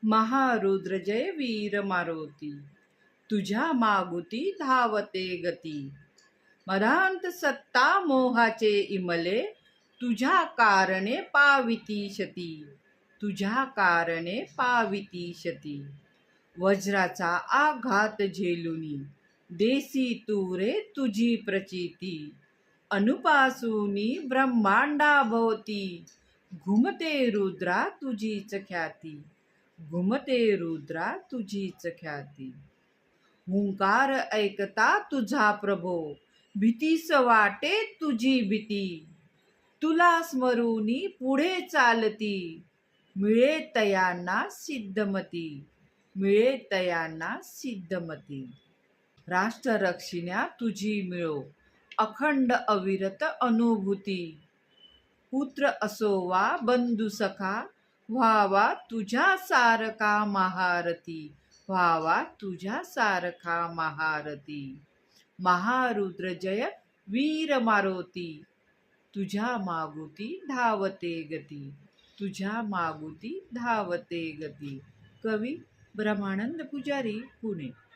महारुद्र जय वीर मारुती, तुझ्या मागुती धावते गती. मदांत सत्ता मोहाचे इमले, तुझ्या कारणे पाविती शती. तुझ्या कारणे पाविती शती. वज्राचा आघात झेलुनी, देसी तू रे तुझी प्रचिती. अनुपासूनी ब्रह्मांडाभोवती, घुमते रुद्रा तुझीच ख्याती. घुमते रुद्रा तुझीच ख्याती. हुंकार ऐकता तुझा प्रभो, भीतीस वाटे तुझी भीती. तुला स्मरूनी पुढे चालती, मिळे तयांना सिद्धमती. मिळे तयांना सिद्धमती. राष्ट्ररक्षिण्या तुझी मिळो, अखंड अविरत अनुभूती. पुत्र असो वा बंधू सखा, व्हावा तुझ्या सारखा महारथी. व्हावा तुझ्या सारखा महारथी. महारुद्र जय वीर मारुती, तुझ्या मागुती धावते गती. तुझ्या मागुती धावते गती. कवी ब्रह्मानंद पुजारी, पुणे.